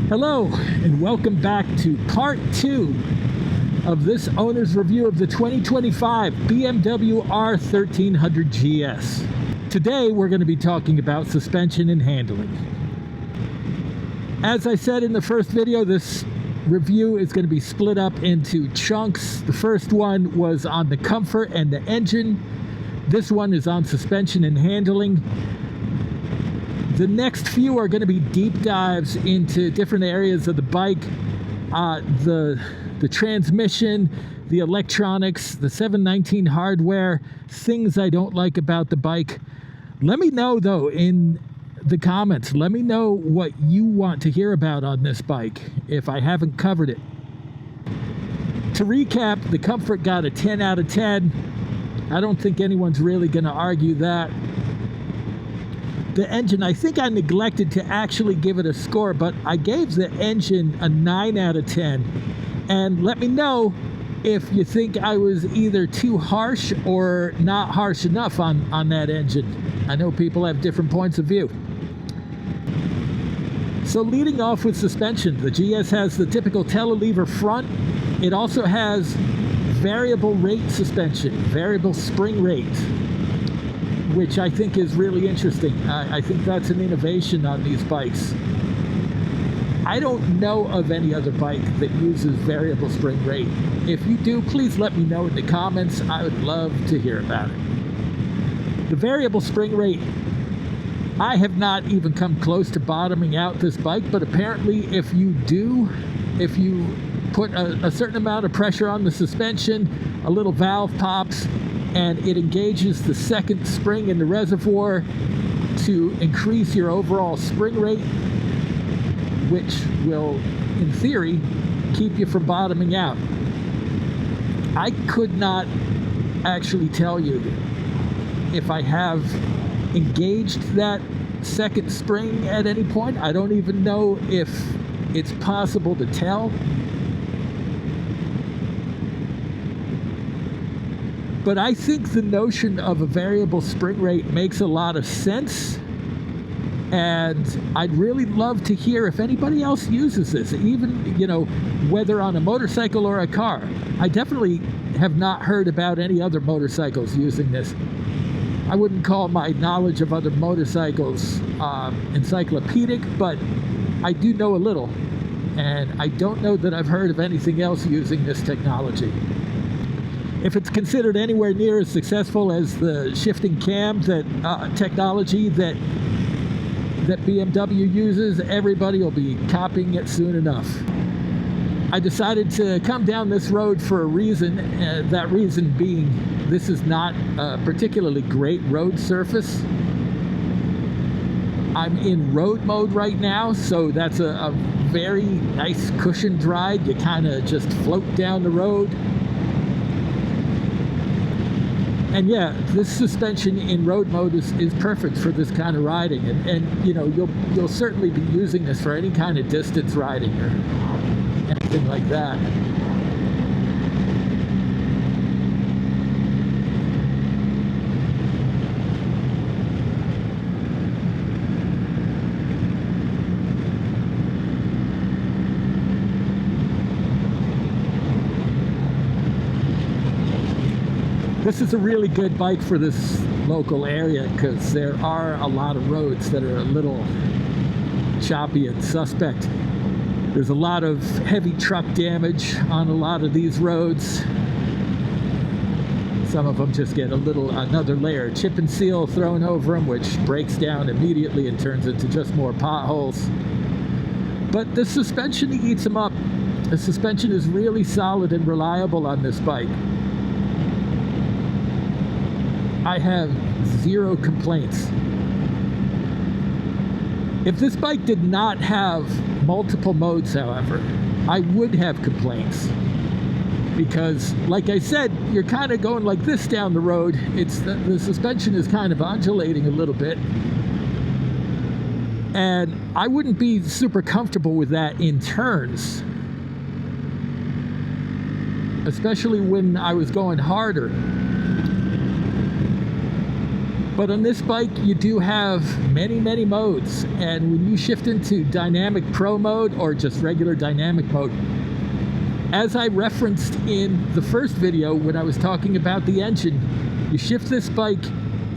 Hello, and welcome back to part 2 of this owner's review of the 2025 BMW R1300GS. Today, we're going to be talking about suspension and handling. As I said in the first video, this review is going to be split up into chunks. The first one was on the comfort and the engine. This one is on suspension and handling. The next few are going to be deep dives into different areas of the bike, the transmission, the electronics, the 719 hardware, things I don't like about the bike. Let me know, though, in the comments. Let me know what you want to hear about on this bike if I haven't covered it. To recap, the comfort got a 10 out of 10. I don't think anyone's really going to argue that. The engine, I think I neglected to actually give it a score, but I gave the engine a 9 out of 10. And let me know if you think I was either too harsh or not harsh enough on that engine. I know people have different points of view. So leading off with suspension, the GS has the typical telelever front. It also has variable rate suspension, variable spring rate, which I think is really interesting. I think that's an innovation on these bikes. I don't know of any other bike that uses variable spring rate. If you do, please let me know in the comments. I would love to hear about it. The variable spring rate, I have not even come close to bottoming out this bike, but apparently if you put a certain amount of pressure on the suspension, a little valve pops, and it engages the second spring in the reservoir to increase your overall spring rate, which will, in theory, keep you from bottoming out. I could not actually tell you if I have engaged that second spring at any point. I don't even know if it's possible to tell. But I think the notion of a variable spring rate makes a lot of sense. And I'd really love to hear if anybody else uses this, even, whether on a motorcycle or a car. I definitely have not heard about any other motorcycles using this. I wouldn't call my knowledge of other motorcycles encyclopedic, but I do know a little. And I don't know that I've heard of anything else using this technology. If it's considered anywhere near as successful as the shifting cam technology that BMW uses, everybody will be copying it soon enough. I decided to come down this road for a reason, that reason being this is not a particularly great road surface. I'm in road mode right now, so that's a very nice cushioned ride. You kind of just float down the road. And yeah, this suspension in road mode is perfect for this kind of riding. And you'll certainly be using this for any kind of distance riding or anything like that. This is a really good bike for this local area because there are a lot of roads that are a little choppy and suspect. There's a lot of heavy truck damage on a lot of these roads. Some of them just get another layer of chip and seal thrown over them, which breaks down immediately and turns into just more potholes. But the suspension eats them up. The suspension is really solid and reliable on this bike. I have zero complaints. If this bike did not have multiple modes, however, I would have complaints. Because, like I said, you're kind of going like this down the road. The suspension is kind of undulating a little bit. And I wouldn't be super comfortable with that in turns. Especially when I was going harder. But on this bike, you do have many, many modes. And when you shift into Dynamic Pro mode or just regular dynamic mode, as I referenced in the first video when I was talking about the engine, you shift this bike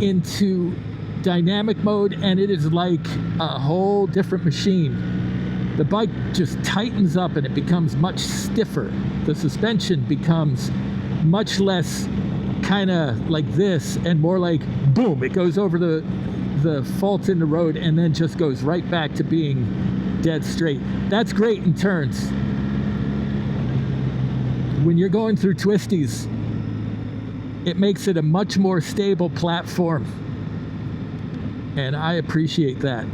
into dynamic mode and it is like a whole different machine. The bike just tightens up and it becomes much stiffer. The suspension becomes much less kind of like this and more like boom, it goes over the faults in the road and then just goes right back to being dead straight. That's great in turns. When you're going through twisties, it makes it a much more stable platform, and I appreciate that.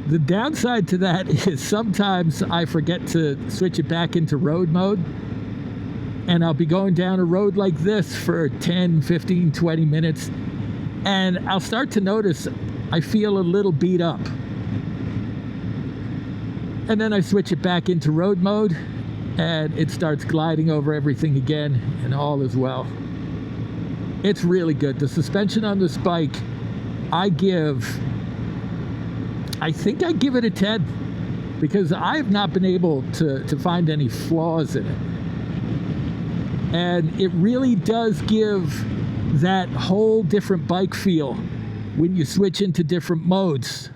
The downside to that is sometimes I forget to switch it back into road mode, and I'll be going down a road like this for 10, 15, 20 minutes, and I'll start to notice I feel a little beat up. And then I switch it back into road mode, and it starts gliding over everything again, and all is well. It's really good. The suspension on this bike, I think I give it a 10, because I have not been able to find any flaws in it. And it really does give that whole different bike feel when you switch into different modes.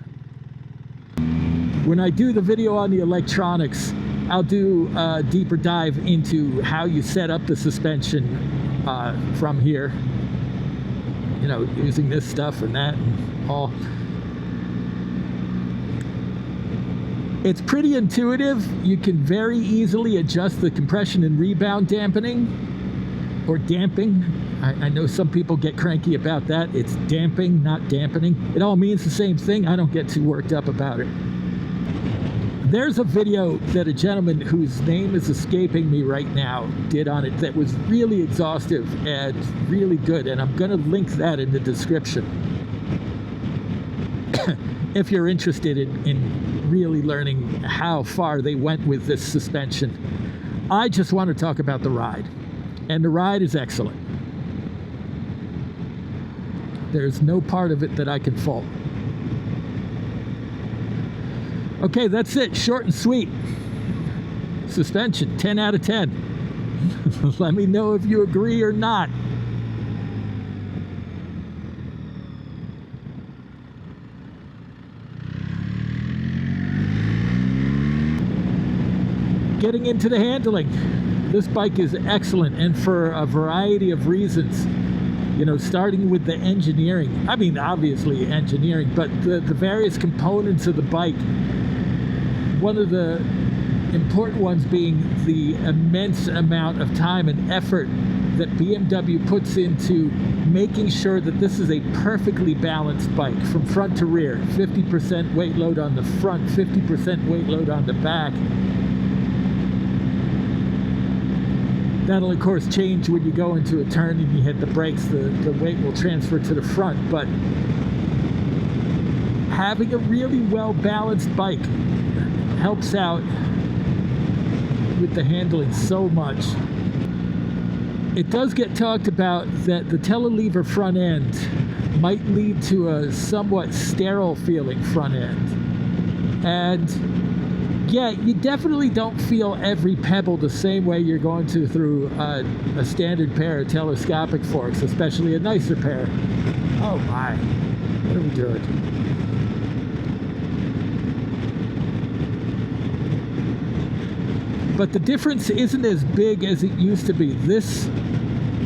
When I do the video on the electronics, I'll do a deeper dive into how you set up the suspension from here. You know, using this stuff and that and all. It's pretty intuitive. You can very easily adjust the compression and rebound dampening, or damping. I know some people get cranky about that. It's damping, not dampening. It all means the same thing. I don't get too worked up about it. There's a video that a gentleman whose name is escaping me right now did on it that was really exhaustive and really good, and I'm going to link that in the description if you're interested in really learning how far they went with this suspension. I just want to talk about the ride, and the ride is excellent. There's no part of it that I can fault. Okay, that's it. Short and sweet. Suspension, 10 out of 10. Let me know if you agree or not. Getting into the handling. This bike is excellent, and for a variety of reasons. You know, starting with the engineering. I mean, obviously engineering, but the various components of the bike. One of the important ones being the immense amount of time and effort that BMW puts into making sure that this is a perfectly balanced bike from front to rear. 50% weight load on the front, 50% weight load on the back. That'll of course change when you go into a turn and you hit the brakes. The weight will transfer to the front, but having a really well balanced bike helps out with the handling so much. It does get talked about that the telelever front end might lead to a somewhat sterile feeling front end. And yeah, you definitely don't feel every pebble the same way you're going to through a standard pair of telescopic forks, especially a nicer pair. Oh my, what are we doing? But the difference isn't as big as it used to be. This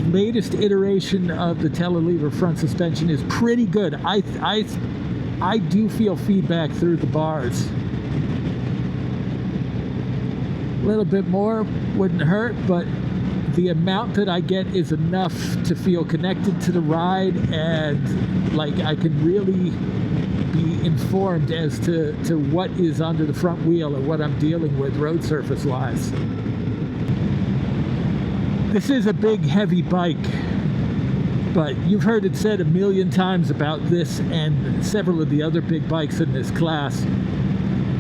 latest iteration of the telelever front suspension is pretty good. I do feel feedback through the bars. A little bit more wouldn't hurt, but the amount that I get is enough to feel connected to the ride, and like I can really be informed as to what is under the front wheel and what I'm dealing with road surface wise. This is a big heavy bike, but you've heard it said a million times about this and several of the other big bikes in this class.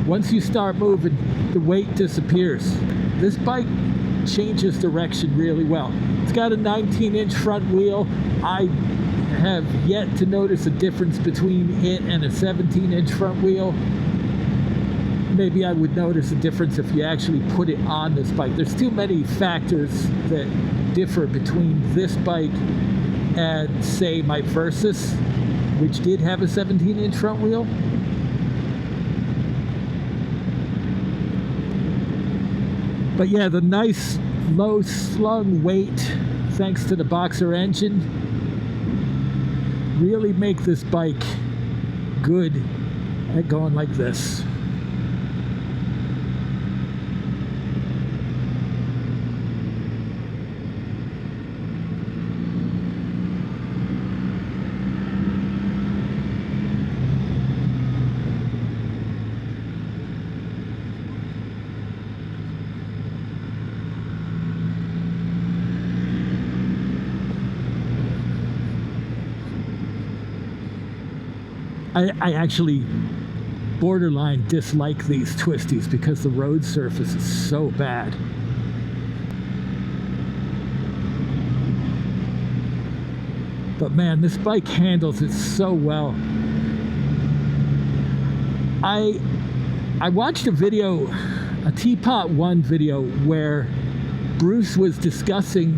Once you start moving, the weight disappears. This bike changes direction really well. It's got a 19-inch front wheel. I have yet to notice a difference between it and a 17-inch front wheel. Maybe I would notice a difference if you actually put it on this bike. There's too many factors that differ between this bike and, say, my Versus, which did have a 17-inch front wheel. But yeah, the nice low slung weight, thanks to the Boxer engine, really make this bike good at going like this. I actually borderline dislike these twisties because the road surface is so bad. But man, this bike handles it so well. I watched a video, a Teapot 1 video, where Bruce was discussing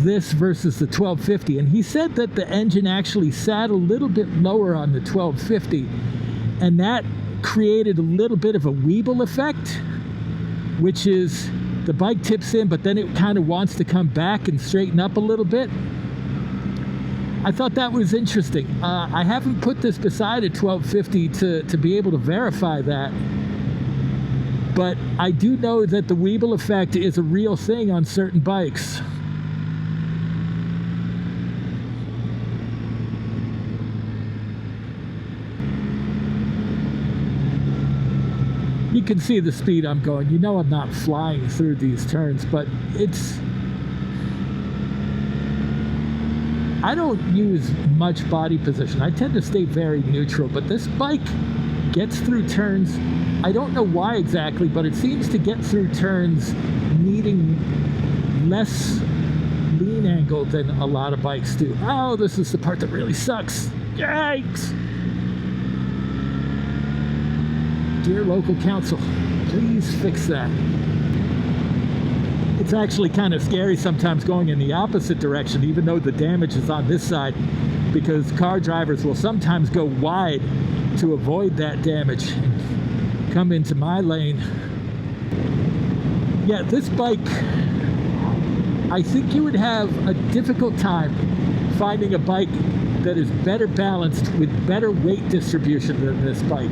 this versus the 1250, and he said that the engine actually sat a little bit lower on the 1250, and that created a little bit of a Weeble effect, which is the bike tips in, but then it kind of wants to come back and straighten up a little bit. I thought that was interesting. I haven't put this beside a 1250 to be able to verify that, but I do know that the Weeble effect is a real thing on certain bikes. You can see the speed I'm going. You know I'm not flying through these turns, but I don't use much body position. I tend to stay very neutral, but this bike gets through turns. I don't know why exactly, but it seems to get through turns needing less lean angle than a lot of bikes do. Oh, this is the part that really sucks. Yikes! Dear local council, please fix that. It's actually kind of scary sometimes going in the opposite direction, even though the damage is on this side, because car drivers will sometimes go wide to avoid that damage and come into my lane. Yeah, this bike, I think you would have a difficult time finding a bike that is better balanced with better weight distribution than this bike.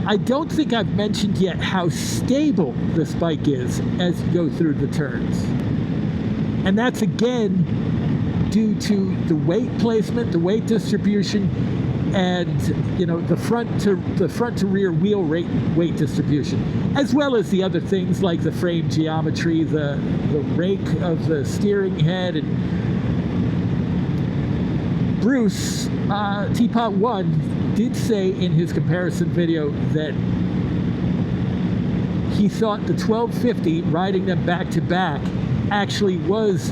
I don't think I've mentioned yet how stable this bike is as you go through the turns. And that's again due to the weight placement, the weight distribution, and the front to rear wheel weight distribution, as well as the other things like the frame geometry, the rake of the steering head. And Bruce, Teapot 1, did say in his comparison video that he thought the 1250, riding them back to back, actually was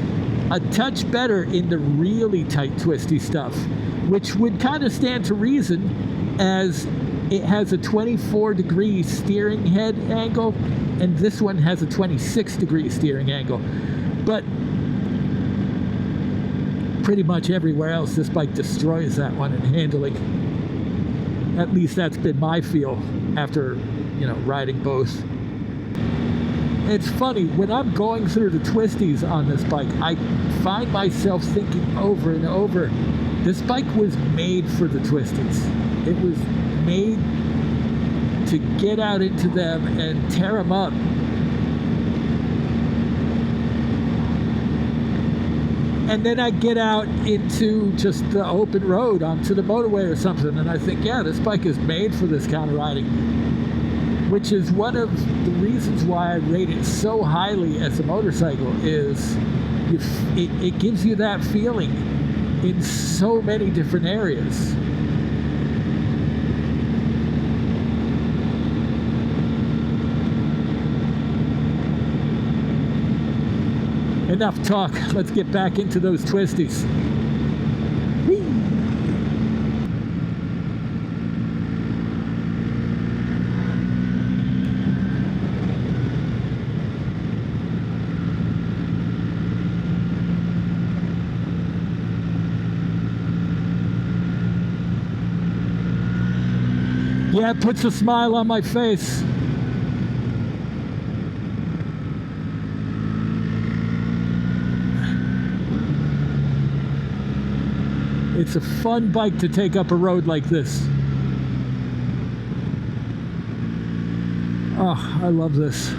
a touch better in the really tight twisty stuff, which would kind of stand to reason, as it has a 24-degree steering head angle and this one has a 26-degree steering angle. But pretty much everywhere else this bike destroys that one in handling. At least that's been my feel after riding both. It's funny, when I'm going through the twisties on this bike, I find myself thinking over and over, this bike was made for the twisties. It was made to get out into them and tear them up. And then I get out into just the open road, onto the motorway or something, and I think, yeah, this bike is made for this kind of riding. Which is one of the reasons why I rate it so highly as a motorcycle, is it gives you that feeling in so many different areas. Enough talk. Let's get back into those twisties. Whee! Yeah, it puts a smile on my face. It's a fun bike to take up a road like this. Oh, I love this.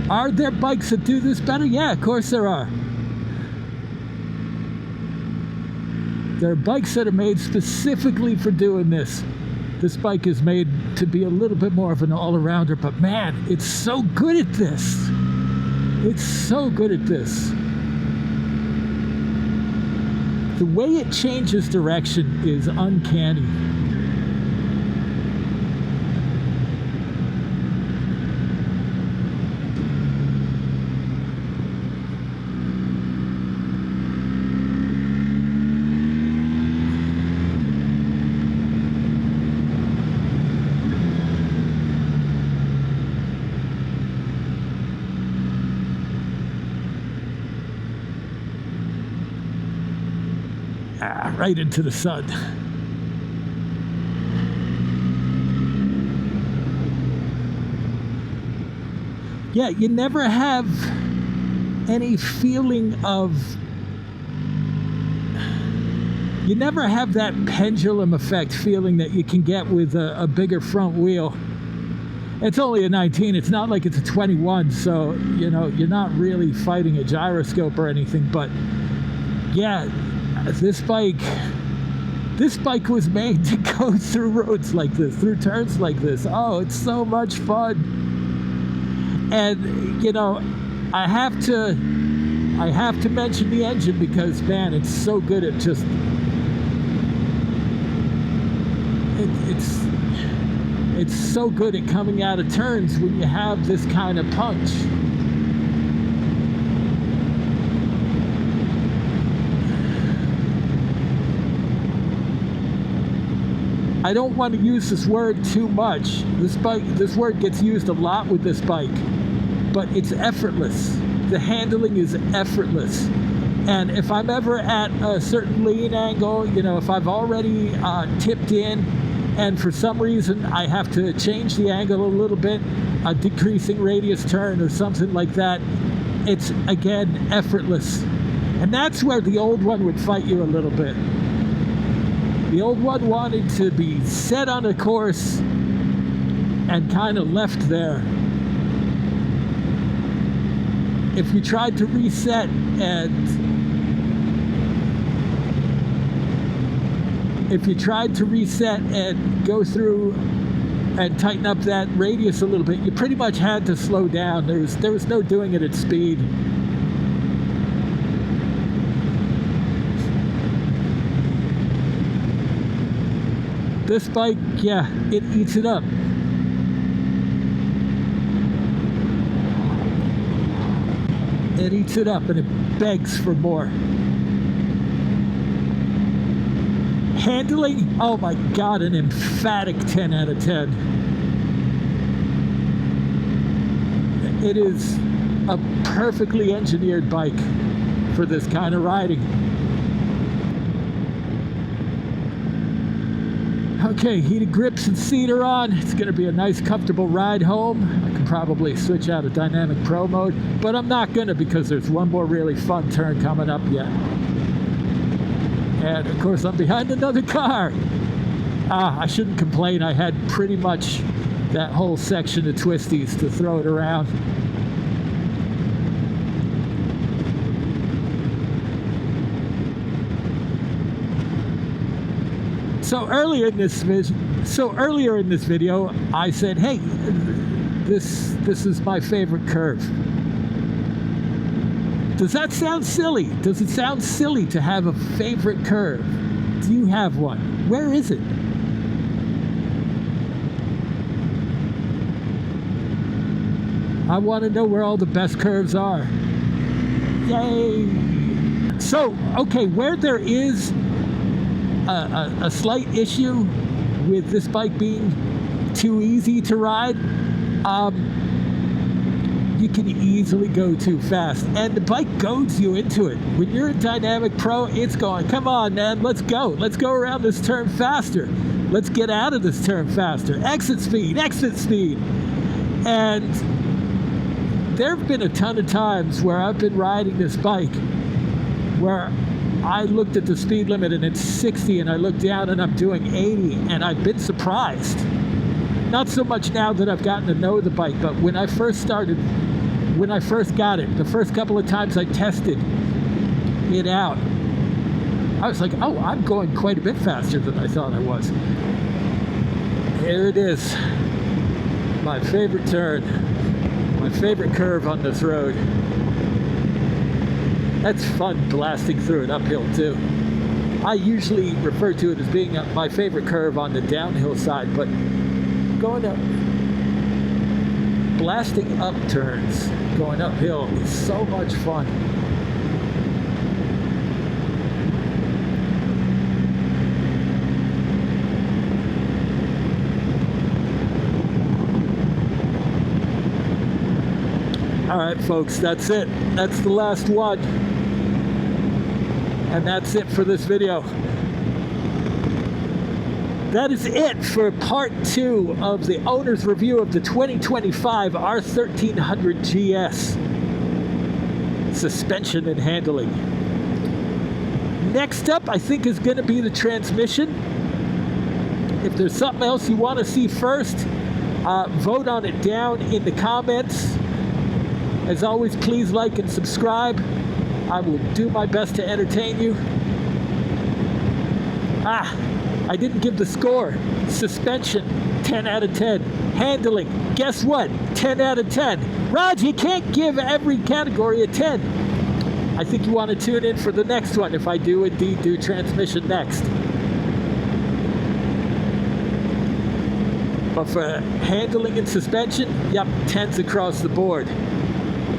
Are there bikes that do this better? Yeah, of course there are. There are bikes that are made specifically for doing this. This bike is made to be a little bit more of an all-arounder, but man, it's so good at this. It's so good at this. The way it changes direction is uncanny. Right into the sun. Yeah, you never have any feeling of... You never have that pendulum effect feeling that you can get with a bigger front wheel. It's only a 19, it's not like it's a 21, so, you know, you're not really fighting a gyroscope or anything, but yeah, this bike was made to go through roads like this, through turns like this. Oh, it's so much fun. And, you know, I have to mention the engine because, man, it's so good at just... It's so good at coming out of turns when you have this kind of punch. I don't want to use this word too much. This word gets used a lot with this bike, but it's effortless. The handling is effortless. And if I'm ever at a certain lean angle, you know, if I've already tipped in and for some reason I have to change the angle a little bit, a decreasing radius turn or something like that, it's, again, effortless. And that's where the old one would fight you a little bit. The old one wanted to be set on a course and kind of left there. If you tried to reset and go through and tighten up that radius a little bit, you pretty much had to slow down. There was no doing it at speed. This bike, yeah, it eats it up. It eats it up and it begs for more. Handling, oh my God, an emphatic 10 out of 10. It is a perfectly engineered bike for this kind of riding. Okay, heated grips and seat are on. It's going to be a nice, comfortable ride home. I can probably switch out of Dynamic Pro mode, but I'm not going to because there's one more really fun turn coming up yet. And, of course, I'm behind another car. I shouldn't complain. I had pretty much that whole section of twisties to throw it around. So earlier in this video, I said, "Hey, this is my favorite curve." Does that sound silly? Does it sound silly to have a favorite curve? Do you have one? Where is it? I want to know where all the best curves are. Yay! So, okay, where there is a slight issue with this bike being too easy to ride, you can easily go too fast, and the bike goads you into it. When you're a Dynamic Pro, it's going, come on, man, let's go around this turn faster, let's get out of this turn faster, exit speed. And there have been a ton of times where I've been riding this bike where I looked at the speed limit and it's 60, and I look down and I'm doing 80, and I've been surprised. Not so much now that I've gotten to know the bike, but when I first got it, the first couple of times I tested it out, I was like, oh, I'm going quite a bit faster than I thought I was. Here it is, my favorite turn, my favorite curve on this road. That's fun, blasting through it uphill too. I usually refer to it as being my favorite curve on the downhill side, but going up, blasting up turns, going uphill is so much fun. All right, folks, that's it. That's the last one. And that's it for this video. That is it for part 2 of the owner's review of the 2025 R1300GS. Suspension and handling. Next up, I think, is going to be the transmission. If there's something else you want to see first, vote on it down in the comments. As always, please like and subscribe. I will do my best to entertain you. I didn't give the score. Suspension, 10 out of 10. Handling, guess what? 10 out of 10. Raj, you can't give every category a 10. I think you want to tune in for the next one if I do indeed do transmission next. But for handling and suspension, yep, 10s across the board.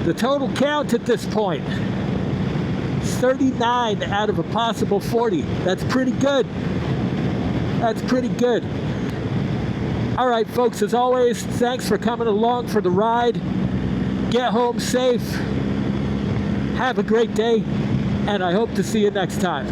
The total count at this point, 39 out of a possible 40. That's pretty good. That's pretty good. All right, folks, as always, thanks for coming along for the ride. Get home safe. Have a great day, and I hope to see you next time.